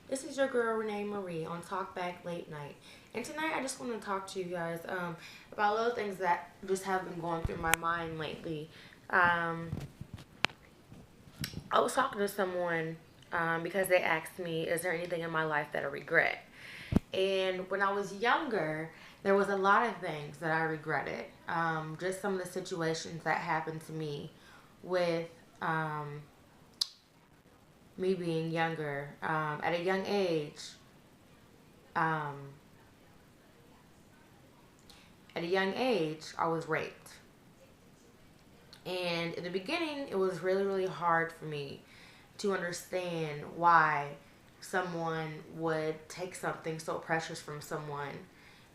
This is your girl RennaMarie on TalkBack Late Night, and tonight I just want to talk to you guys about little things that just have been going through my mind lately. Um, I was talking to someone because they asked me, "Is there anything in my life that I regret?" And when I was younger, there was a lot of things that I regretted. Just some of the situations that happened to me with um, me being younger. At a young age, um, I was raped. And in the beginning, it was really, really hard for me to understand why someone would take something so precious from someone,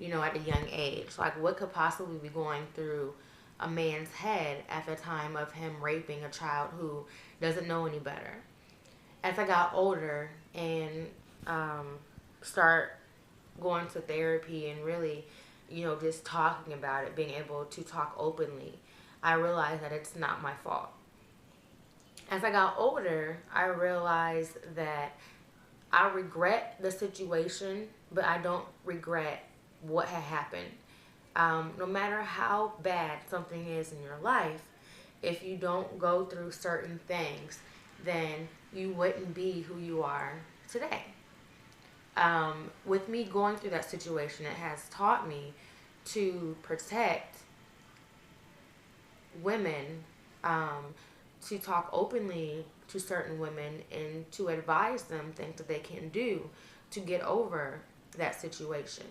at a young age. Like, what could possibly be going through a man's head at the time of him raping a child who doesn't know any better? As I got older and um, start going to therapy and really, just talking about it, being able to talk openly, I realized that it's not my fault. As I got older, I realized that I regret the situation, but I don't regret what had happened. No matter how bad something is in your life, if you don't go through certain things, then you wouldn't be who you are today. With me going through that situation, it has taught me to protect women, um, to talk openly to certain women, and to advise them things that they can do to get over that situation.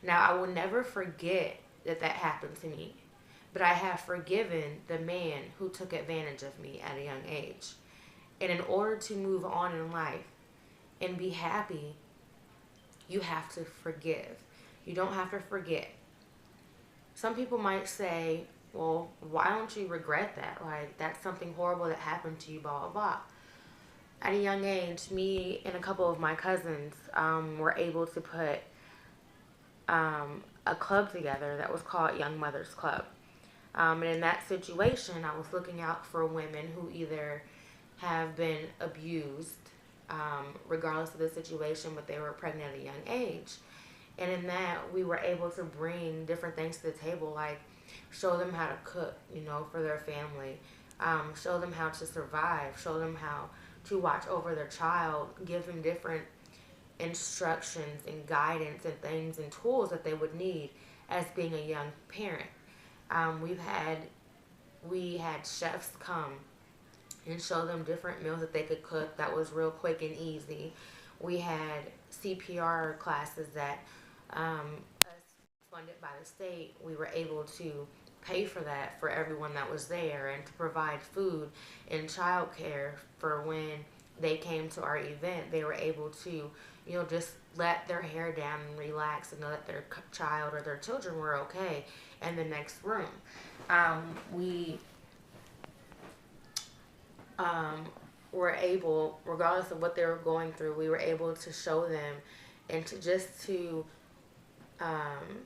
Now, I will never forget that that happened to me, but I have forgiven the man who took advantage of me at a young age. And in order to move on in life and be happy, you have to forgive. You don't have to forget. Some people might say, well, why don't you regret that? Like, that's something horrible that happened to you, blah, blah, blah. At a young age, me and a couple of my cousins were able to put a club together that was called Young Mothers Club. And in that situation, I was looking out for women who either have been abused, regardless of the situation, but they were pregnant at a young age. And in that, we were able to bring different things to the table, like show them how to cook, for their family, show them how to survive, show them how to watch over their child, give them different instructions and guidance and things and tools that they would need as being a young parent. We've had we had chefs come and show them different meals that they could cook that was real quick and easy. We had CPR classes that, us funded by the state, we were able to pay for that for everyone that was there, and to provide food and childcare for when they came to our event. They were able to, just let their hair down and relax and know that their child or their children were okay in the next room. We um, were able, regardless of what they were going through, we were able to show them and to just to um,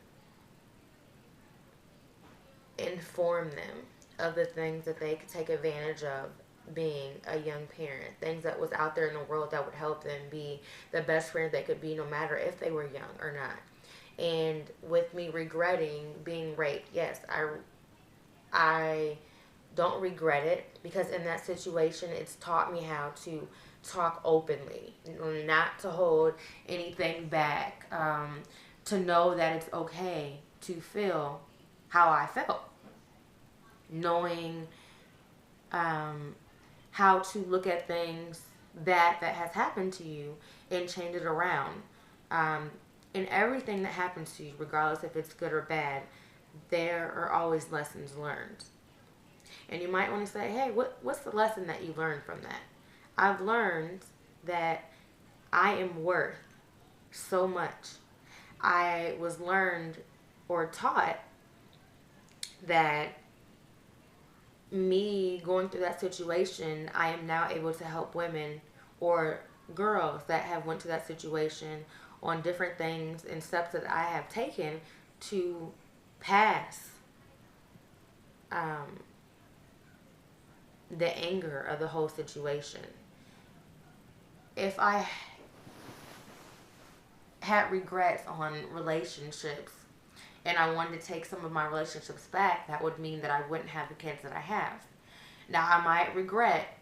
inform them of the things that they could take advantage of being a young parent, things that was out there in the world that would help them be the best friend they could be, no matter if they were young or not. And with me regretting being raped, yes, I don't regret it, because in that situation, it's taught me how to talk openly, not to hold anything back, to know that it's okay to feel how I felt, knowing um, how to look at things that has happened to you and change it around. Um, in everything that happens to you, regardless if it's good or bad, there are always lessons learned. And you might want to say, hey, what's the lesson that you learned from that? I've learned that I am worth so much. I was learned or taught that me going through that situation, I am now able to help women or girls that have went to that situation on different things and steps that I have taken to pass um, the anger of the whole situation. If I had regrets on relationships and I wanted to take some of my relationships back, that would mean that I wouldn't have the kids that I have. Now, I might regret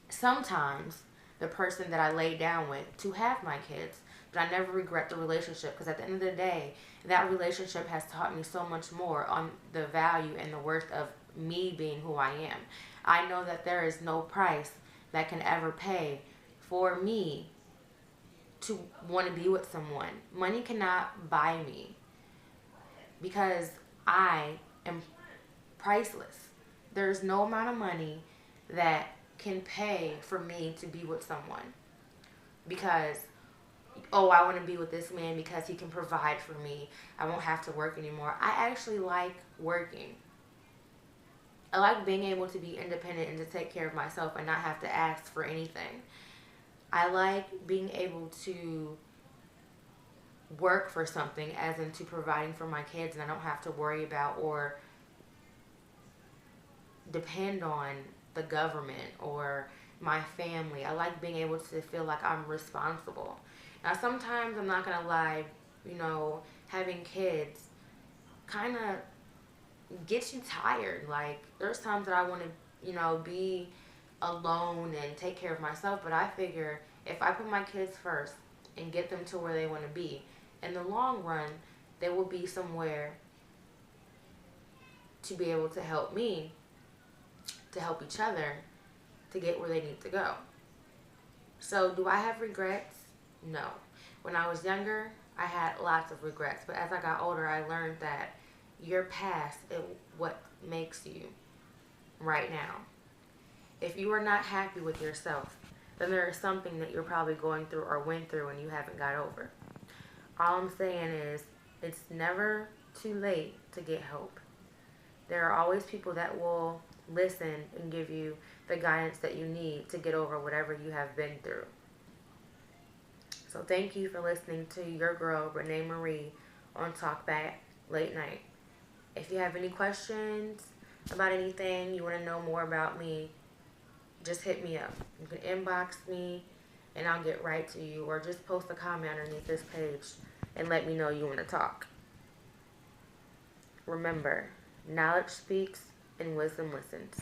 sometimes the person that I laid down with to have my kids, but I never regret the relationship because at the end of the day, that relationship has taught me so much more on the value and the worth of me being who I am. I know that there is no price that can ever pay for me to want to be with someone. Money cannot buy me because I am priceless. There's no amount of money that can pay for me to be with someone because, oh, I want to be with this man because he can provide for me. I won't have to work anymore. I actually like working. I like being able to be independent and to take care of myself and not have to ask for anything. I like being able to work for something, as into providing for my kids, and I don't have to worry about or depend on the government or my family. I like being able to feel like I'm responsible. Now, sometimes, I'm not gonna lie, having kids kind of gets you tired. Like, there's times that I want to, be alone and take care of myself, but I figure if I put my kids first and get them to where they want to be, in the long run, they will be somewhere to be able to help me, to help each other, to get where they need to go. So, do I have regrets? No. When I was younger, I had lots of regrets, but as I got older, I learned that your past is what makes you right now. If you are not happy with yourself, then there is something that you're probably going through or went through and you haven't got over. All I'm saying is, it's never too late to get help. There are always people that will listen and give you the guidance that you need to get over whatever you have been through. So thank you for listening to your girl, RennaMarie, on TalkBack Late Night. If you have any questions about anything, you want to know more about me, just hit me up. You can inbox me and I'll get right to you, or just post a comment underneath this page and let me know you want to talk. Remember, knowledge speaks and wisdom listens.